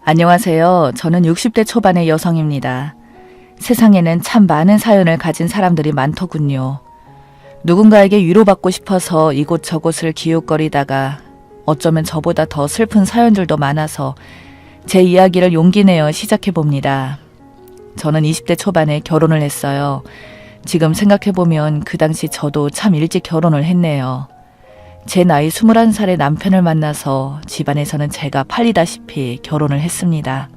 안녕하세요. 저는 60대 초반의 여성입니다. 세상에는 참 많은 사연을 가진 사람들이 많더군요. 누군가에게 위로받고 싶어서 이곳저곳을 기웃거리다가 어쩌면 저보다 더 슬픈 사연들도 많아서 제 이야기를 용기 내어 시작해봅니다. 저는 20대 초반에 결혼을 했어요. 지금 생각해보면 그 당시 저도 참 일찍 결혼을 했네요. 제 나이 21살의 남편을 만나서 집안에서는 제가 팔리다시피 결혼을 했습니다.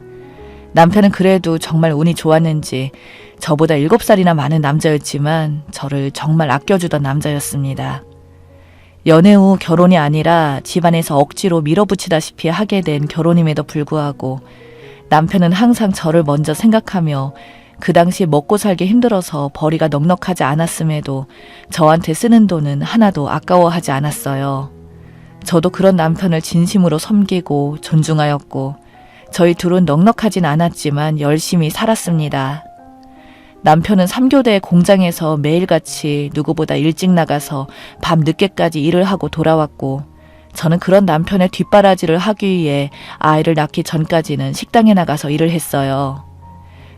남편은 그래도 정말 운이 좋았는지 저보다 7살이나 많은 남자였지만 저를 정말 아껴주던 남자였습니다. 연애 후 결혼이 아니라 집안에서 억지로 밀어붙이다시피 하게 된 결혼임에도 불구하고 남편은 항상 저를 먼저 생각하며 그 당시 먹고 살기 힘들어서 벌이가 넉넉하지 않았음에도 저한테 쓰는 돈은 하나도 아까워하지 않았어요. 저도 그런 남편을 진심으로 섬기고 존중하였고 저희 둘은 넉넉하진 않았지만 열심히 살았습니다. 남편은 3교대 공장에서 매일같이 누구보다 일찍 나가서 밤 늦게까지 일을 하고 돌아왔고 저는 그런 남편의 뒷바라지를 하기 위해 아이를 낳기 전까지는 식당에 나가서 일을 했어요.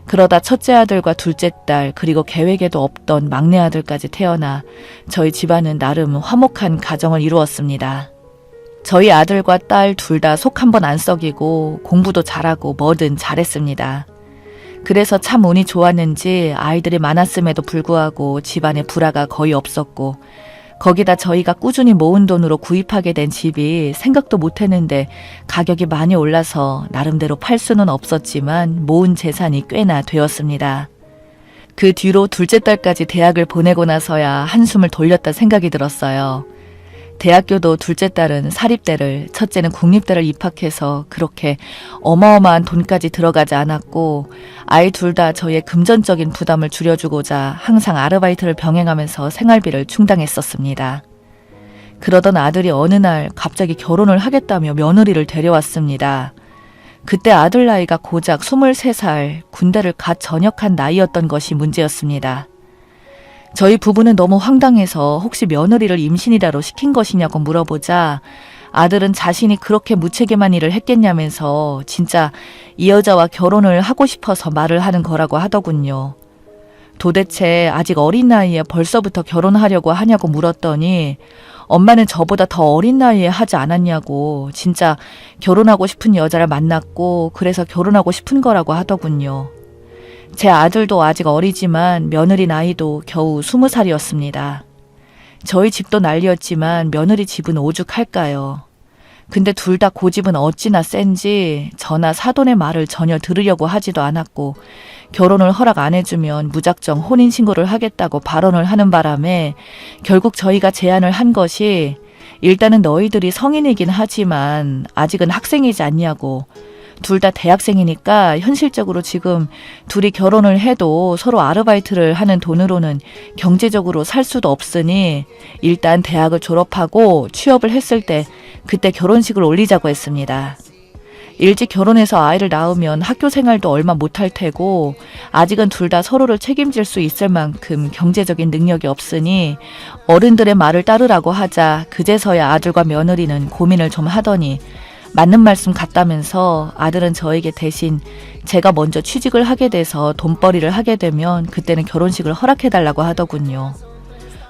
그러다 첫째 아들과 둘째 딸 그리고 계획에도 없던 막내 아들까지 태어나 저희 집안은 나름 화목한 가정을 이루었습니다. 저희 아들과 딸 둘 다 속 한 번 안 썩이고 공부도 잘하고 뭐든 잘했습니다. 그래서 참 운이 좋았는지 아이들이 많았음에도 불구하고 집안에 불화가 거의 없었고 거기다 저희가 꾸준히 모은 돈으로 구입하게 된 집이 생각도 못했는데 가격이 많이 올라서 나름대로 팔 수는 없었지만 모은 재산이 꽤나 되었습니다. 그 뒤로 둘째 딸까지 대학을 보내고 나서야 한숨을 돌렸다 생각이 들었어요. 대학교도 둘째 딸은 사립대를, 첫째는 국립대를 입학해서 그렇게 어마어마한 돈까지 들어가지 않았고 아이 둘 다 저희의 금전적인 부담을 줄여주고자 항상 아르바이트를 병행하면서 생활비를 충당했었습니다. 그러던 아들이 어느 날 갑자기 결혼을 하겠다며 며느리를 데려왔습니다. 그때 아들 나이가 고작 23살, 군대를 갓 전역한 나이였던 것이 문제였습니다. 저희 부부는 너무 황당해서 혹시 며느리를 임신이라도 시킨 것이냐고 물어보자 아들은 자신이 그렇게 무책임한 일을 했겠냐면서 진짜 이 여자와 결혼을 하고 싶어서 말을 하는 거라고 하더군요. 도대체 아직 어린 나이에 벌써부터 결혼하려고 하냐고 물었더니 엄마는 저보다 더 어린 나이에 하지 않았냐고 진짜 결혼하고 싶은 여자를 만났고 그래서 결혼하고 싶은 거라고 하더군요. 제 아들도 아직 어리지만 며느리 나이도 겨우 20살이었습니다. 저희 집도 난리였지만 며느리 집은 오죽할까요. 근데 둘 다 고집은 어찌나 센지 저나 사돈의 말을 전혀 들으려고 하지도 않았고 결혼을 허락 안 해주면 무작정 혼인신고를 하겠다고 발언을 하는 바람에 결국 저희가 제안을 한 것이 일단은 너희들이 성인이긴 하지만 아직은 학생이지 않냐고 둘 다 대학생이니까 현실적으로 지금 둘이 결혼을 해도 서로 아르바이트를 하는 돈으로는 경제적으로 살 수도 없으니 일단 대학을 졸업하고 취업을 했을 때 그때 결혼식을 올리자고 했습니다. 일찍 결혼해서 아이를 낳으면 학교 생활도 얼마 못할 테고 아직은 둘 다 서로를 책임질 수 있을 만큼 경제적인 능력이 없으니 어른들의 말을 따르라고 하자 그제서야 아들과 며느리는 고민을 좀 하더니 맞는 말씀 같다면서 아들은 저에게 대신 제가 먼저 취직을 하게 돼서 돈벌이를 하게 되면 그때는 결혼식을 허락해달라고 하더군요.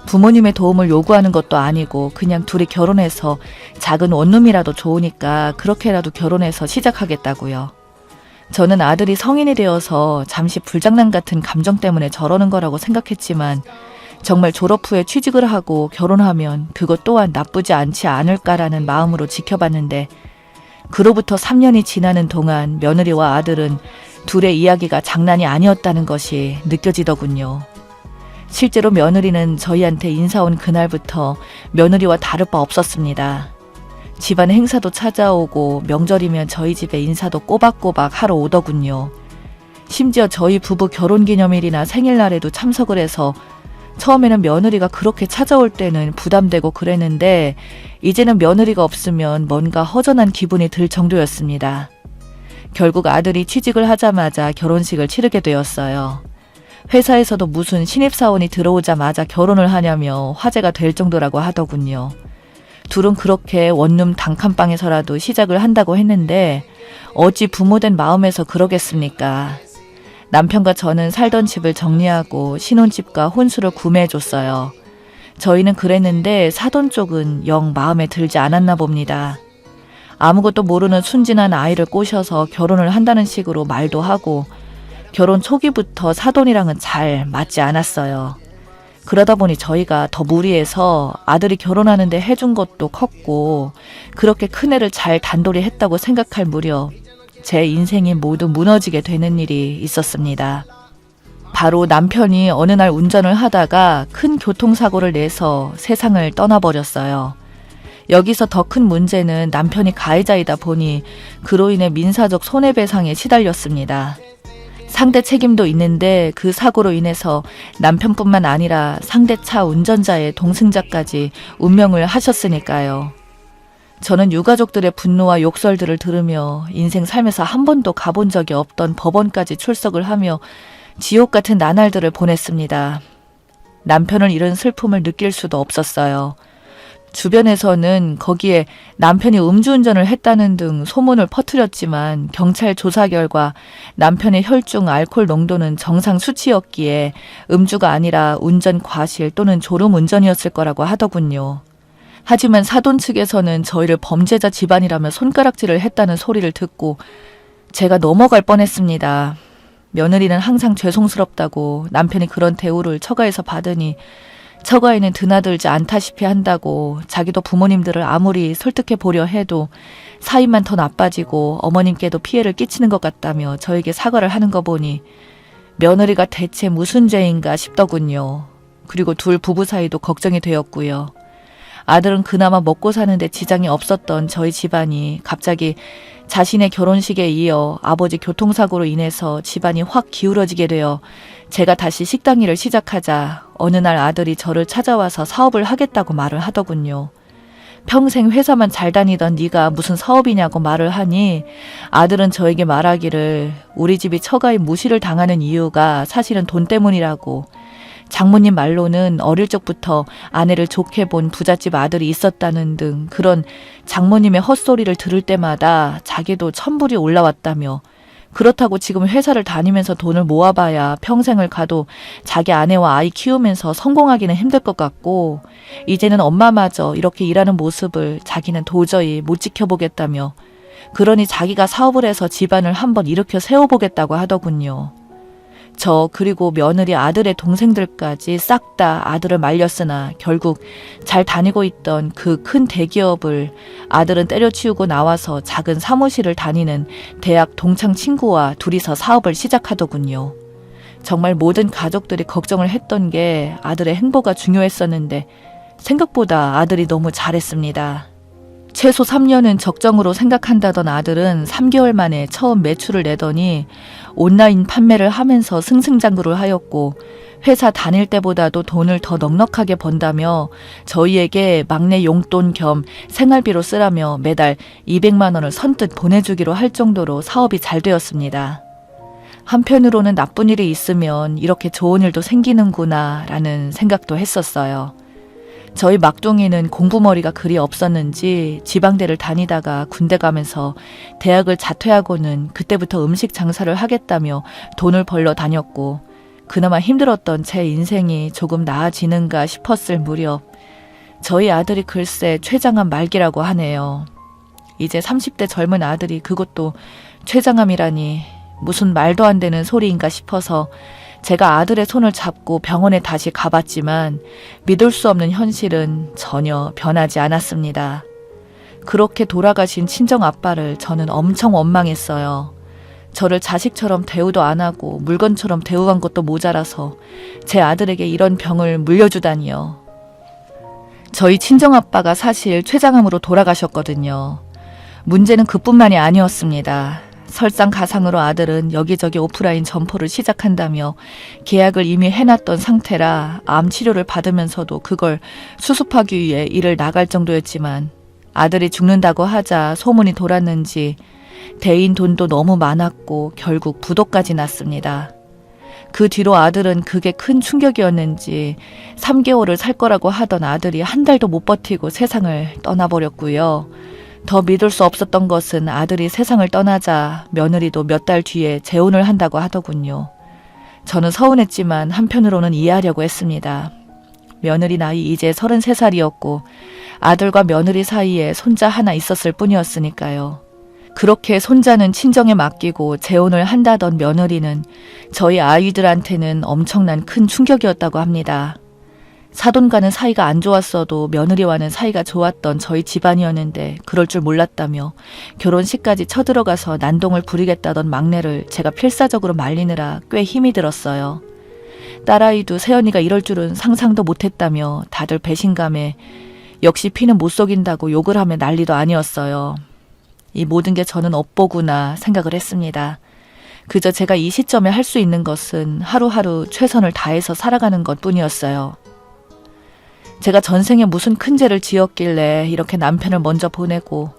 부모님의 도움을 요구하는 것도 아니고 그냥 둘이 결혼해서 작은 원룸이라도 좋으니까 그렇게라도 결혼해서 시작하겠다고요. 저는 아들이 성인이 되어서 잠시 불장난 같은 감정 때문에 저러는 거라고 생각했지만 정말 졸업 후에 취직을 하고 결혼하면 그것 또한 나쁘지 않지 않을까라는 마음으로 지켜봤는데 그로부터 3년이 지나는 동안 며느리와 아들은 둘의 이야기가 장난이 아니었다는 것이 느껴지더군요. 실제로 며느리는 저희한테 인사 온 그날부터 며느리와 다를 바 없었습니다. 집안 행사도 찾아오고 명절이면 저희 집에 인사도 꼬박꼬박 하러 오더군요. 심지어 저희 부부 결혼기념일이나 생일날에도 참석을 해서 처음에는 며느리가 그렇게 찾아올 때는 부담되고 그랬는데 이제는 며느리가 없으면 뭔가 허전한 기분이 들 정도였습니다. 결국 아들이 취직을 하자마자 결혼식을 치르게 되었어요. 회사에서도 무슨 신입사원이 들어오자마자 결혼을 하냐며 화제가 될 정도라고 하더군요. 둘은 그렇게 원룸 단칸방에서라도 시작을 한다고 했는데 어찌 부모된 마음에서 그러겠습니까? 남편과 저는 살던 집을 정리하고 신혼집과 혼수를 구매해줬어요. 저희는 그랬는데 사돈 쪽은 영 마음에 들지 않았나 봅니다. 아무것도 모르는 순진한 아이를 꼬셔서 결혼을 한다는 식으로 말도 하고 결혼 초기부터 사돈이랑은 잘 맞지 않았어요. 그러다 보니 저희가 더 무리해서 아들이 결혼하는데 해준 것도 컸고 그렇게 큰애를 잘 단돌이 했다고 생각할 무렵 제 인생이 모두 무너지게 되는 일이 있었습니다. 바로 남편이 어느 날 운전을 하다가 큰 교통사고를 내서 세상을 떠나버렸어요. 여기서 더 큰 문제는 남편이 가해자이다 보니 그로 인해 민사적 손해배상에 시달렸습니다. 상대 책임도 있는데 그 사고로 인해서 남편뿐만 아니라 상대 차 운전자의 동승자까지 운명을 하셨으니까요. 저는 유가족들의 분노와 욕설들을 들으며 인생 살면서 한 번도 가본 적이 없던 법원까지 출석을 하며 지옥 같은 나날들을 보냈습니다. 남편을 잃은 슬픔을 느낄 수도 없었어요. 주변에서는 거기에 남편이 음주운전을 했다는 등 소문을 퍼뜨렸지만 경찰 조사 결과 남편의 혈중 알코올 농도는 정상 수치였기에 음주가 아니라 운전 과실 또는 졸음 운전이었을 거라고 하더군요. 하지만 사돈 측에서는 저희를 범죄자 집안이라며 손가락질을 했다는 소리를 듣고 제가 넘어갈 뻔했습니다. 며느리는 항상 죄송스럽다고 남편이 그런 대우를 처가에서 받으니 처가에는 드나들지 않다시피 한다고 자기도 부모님들을 아무리 설득해 보려 해도 사이만 더 나빠지고 어머님께도 피해를 끼치는 것 같다며 저에게 사과를 하는 거 보니 며느리가 대체 무슨 죄인가 싶더군요. 그리고 둘 부부 사이도 걱정이 되었고요. 아들은 그나마 먹고 사는데 지장이 없었던 저희 집안이 갑자기 자신의 결혼식에 이어 아버지 교통사고로 인해서 집안이 확 기울어지게 되어 제가 다시 식당 일을 시작하자 어느 날 아들이 저를 찾아와서 사업을 하겠다고 말을 하더군요. 평생 회사만 잘 다니던 네가 무슨 사업이냐고 말을 하니 아들은 저에게 말하기를 우리 집이 처가에 무시를 당하는 이유가 사실은 돈 때문이라고, 장모님 말로는 어릴 적부터 아내를 좋게 본 부잣집 아들이 있었다는 등 그런 장모님의 헛소리를 들을 때마다 자기도 천불이 올라왔다며, 그렇다고 지금 회사를 다니면서 돈을 모아봐야 평생을 가도 자기 아내와 아이 키우면서 성공하기는 힘들 것 같고 이제는 엄마마저 이렇게 일하는 모습을 자기는 도저히 못 지켜보겠다며, 그러니 자기가 사업을 해서 집안을 한번 일으켜 세워보겠다고 하더군요. 저 그리고 며느리 아들의 동생들까지 싹 다 아들을 말렸으나 결국 잘 다니고 있던 그 큰 대기업을 아들은 때려치우고 나와서 작은 사무실을 다니는 대학 동창 친구와 둘이서 사업을 시작하더군요. 정말 모든 가족들이 걱정을 했던 게 아들의 행보가 중요했었는데 생각보다 아들이 너무 잘했습니다. 최소 3년은 적정으로 생각한다던 아들은 3개월 만에 처음 매출을 내더니 온라인 판매를 하면서 승승장구를 하였고 회사 다닐 때보다도 돈을 더 넉넉하게 번다며 저희에게 막내 용돈 겸 생활비로 쓰라며 매달 200만 원을 선뜻 보내주기로 할 정도로 사업이 잘 되었습니다. 한편으로는 나쁜 일이 있으면 이렇게 좋은 일도 생기는구나 라는 생각도 했었어요. 저희 막둥이는 공부머리가 그리 없었는지 지방대를 다니다가 군대 가면서 대학을 자퇴하고는 그때부터 음식 장사를 하겠다며 돈을 벌러 다녔고, 그나마 힘들었던 제 인생이 조금 나아지는가 싶었을 무렵 저희 아들이 글쎄 췌장암 말기라고 하네요. 이제 30대 젊은 아들이 그것도 췌장암이라니 무슨 말도 안 되는 소리인가 싶어서 제가 아들의 손을 잡고 병원에 다시 가봤지만 믿을 수 없는 현실은 전혀 변하지 않았습니다. 그렇게 돌아가신 친정 아빠를 저는 엄청 원망했어요. 저를 자식처럼 대우도 안 하고 물건처럼 대우한 것도 모자라서 제 아들에게 이런 병을 물려주다니요. 저희 친정 아빠가 사실 췌장암으로 돌아가셨거든요. 문제는 그뿐만이 아니었습니다. 설상가상으로 아들은 여기저기 오프라인 점포를 시작한다며 계약을 이미 해놨던 상태라 암 치료를 받으면서도 그걸 수습하기 위해 일을 나갈 정도였지만 아들이 죽는다고 하자 소문이 돌았는지 대인 돈도 너무 많았고 결국 부도까지 났습니다. 그 뒤로 아들은 그게 큰 충격이었는지 3개월을 살 거라고 하던 아들이 한 달도 못 버티고 세상을 떠나버렸고요. 더 믿을 수 없었던 것은 아들이 세상을 떠나자 며느리도 몇 달 뒤에 재혼을 한다고 하더군요. 저는 서운했지만 한편으로는 이해하려고 했습니다. 며느리 나이 이제 33살이었고 아들과 며느리 사이에 손자 하나 있었을 뿐이었으니까요. 그렇게 손자는 친정에 맡기고 재혼을 한다던 며느리는 저희 아이들한테는 엄청난 큰 충격이었다고 합니다. 사돈과는 사이가 안 좋았어도 며느리와는 사이가 좋았던 저희 집안이었는데 그럴 줄 몰랐다며 결혼식까지 쳐들어가서 난동을 부리겠다던 막내를 제가 필사적으로 말리느라 꽤 힘이 들었어요. 딸아이도 새언니가 이럴 줄은 상상도 못했다며 다들 배신감에 역시 피는 못 속인다고 욕을 하며 난리도 아니었어요. 이 모든 게 저는 업보구나 생각을 했습니다. 그저 제가 이 시점에 할 수 있는 것은 하루하루 최선을 다해서 살아가는 것 뿐이었어요. 제가 전생에 무슨 큰 죄를 지었길래 이렇게 남편을 먼저 보내고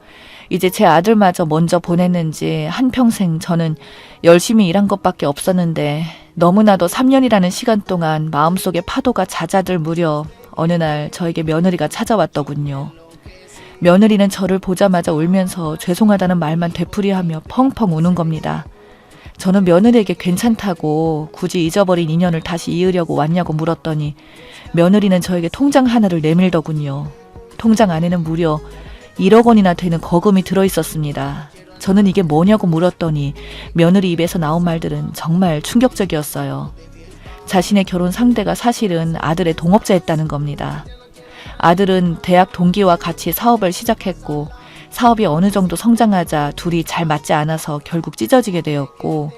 이제 제 아들마저 먼저 보냈는지 한평생 저는 열심히 일한 것밖에 없었는데 너무나도 3년이라는 시간 동안 마음속에 파도가 잦아들 무렵 어느 날 저에게 며느리가 찾아왔더군요. 며느리는 저를 보자마자 울면서 죄송하다는 말만 되풀이하며 펑펑 우는 겁니다. 저는 며느리에게 괜찮다고 굳이 잊어버린 인연을 다시 이으려고 왔냐고 물었더니 며느리는 저에게 통장 하나를 내밀더군요. 통장 안에는 무려 1억 원이나 되는 거금이 들어있었습니다. 저는 이게 뭐냐고 물었더니 며느리 입에서 나온 말들은 정말 충격적이었어요. 자신의 결혼 상대가 사실은 아들의 동업자였다는 겁니다. 아들은 대학 동기와 같이 사업을 시작했고 사업이 어느 정도 성장하자 둘이 잘 맞지 않아서 결국 찢어지게 되었고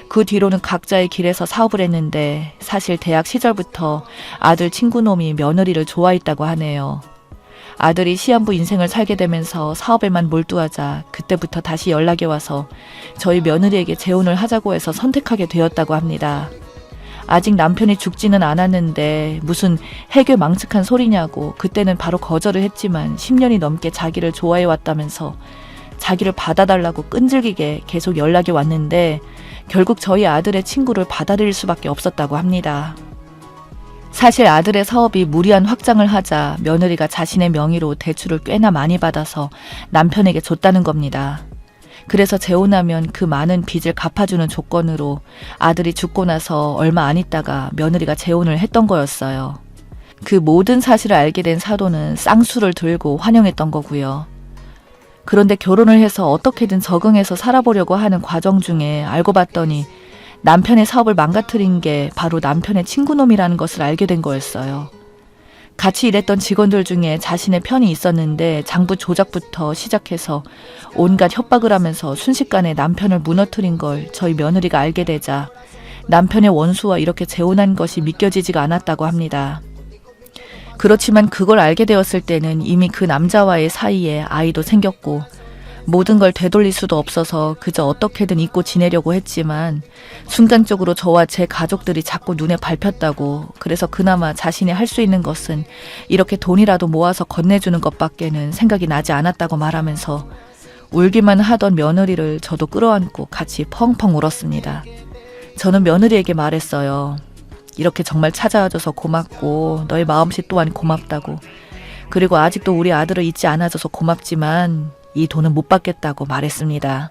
그 뒤로는 각자의 길에서 사업을 했는데 사실 대학 시절부터 아들 친구놈이 며느리를 좋아했다고 하네요. 아들이 시한부 인생을 살게 되면서 사업에만 몰두하자 그때부터 다시 연락이 와서 저희 며느리에게 재혼을 하자고 해서 선택하게 되었다고 합니다. 아직 남편이 죽지는 않았는데 무슨 해괴망측한 소리냐고 그때는 바로 거절을 했지만 10년이 넘게 자기를 좋아해왔다면서 자기를 받아달라고 끈질기게 계속 연락이 왔는데 결국 저희 아들의 친구를 받아들일 수밖에 없었다고 합니다. 사실 아들의 사업이 무리한 확장을 하자 며느리가 자신의 명의로 대출을 꽤나 많이 받아서 남편에게 줬다는 겁니다. 그래서 재혼하면 그 많은 빚을 갚아주는 조건으로 아들이 죽고 나서 얼마 안 있다가 며느리가 재혼을 했던 거였어요. 그 모든 사실을 알게 된 사돈은 쌍수를 들고 환영했던 거고요. 그런데 결혼을 해서 어떻게든 적응해서 살아보려고 하는 과정 중에 알고 봤더니 남편의 사업을 망가뜨린 게 바로 남편의 친구놈이라는 것을 알게 된 거였어요. 같이 일했던 직원들 중에 자신의 편이 있었는데 장부 조작부터 시작해서 온갖 협박을 하면서 순식간에 남편을 무너뜨린 걸 저희 며느리가 알게 되자 남편의 원수와 이렇게 재혼한 것이 믿겨지지가 않았다고 합니다. 그렇지만 그걸 알게 되었을 때는 이미 그 남자와의 사이에 아이도 생겼고 모든 걸 되돌릴 수도 없어서 그저 어떻게든 잊고 지내려고 했지만 순간적으로 저와 제 가족들이 자꾸 눈에 밟혔다고 그래서 그나마 자신이 할 수 있는 것은 이렇게 돈이라도 모아서 건네주는 것밖에는 생각이 나지 않았다고 말하면서 울기만 하던 며느리를 저도 끌어안고 같이 펑펑 울었습니다. 저는 며느리에게 말했어요. 이렇게 정말 찾아와줘서 고맙고 너의 마음씨 또한 고맙다고 그리고 아직도 우리 아들을 잊지 않아줘서 고맙지만 이 돈은 못 받겠다고 말했습니다.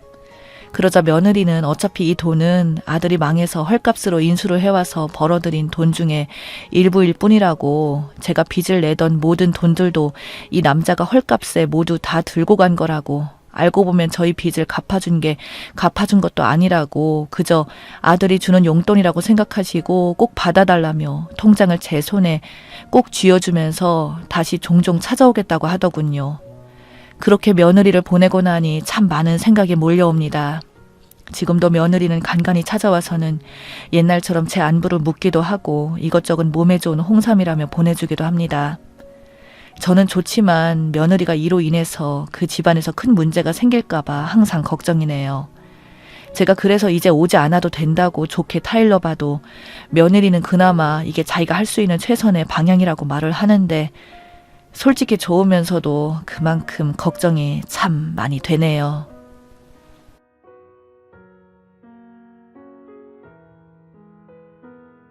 그러자 며느리는 어차피 이 돈은 아들이 망해서 헐값으로 인수를 해와서 벌어들인 돈 중에 일부일 뿐이라고 제가 빚을 내던 모든 돈들도 이 남자가 헐값에 모두 다 들고 간 거라고 알고 보면 저희 빚을 갚아준 것도 아니라고 그저 아들이 주는 용돈이라고 생각하시고 꼭 받아달라며 통장을 제 손에 꼭 쥐어주면서 다시 종종 찾아오겠다고 하더군요. 그렇게 며느리를 보내고 나니 참 많은 생각이 몰려옵니다. 지금도 며느리는 간간히 찾아와서는 옛날처럼 제 안부를 묻기도 하고 이것저것 몸에 좋은 홍삼이라며 보내주기도 합니다. 저는 좋지만 며느리가 이로 인해서 그 집안에서 큰 문제가 생길까봐 항상 걱정이네요. 제가 그래서 이제 오지 않아도 된다고 좋게 타일러 봐도 며느리는 그나마 이게 자기가 할 수 있는 최선의 방향이라고 말을 하는데 솔직히 좋으면서도 그만큼 걱정이 참 많이 되네요.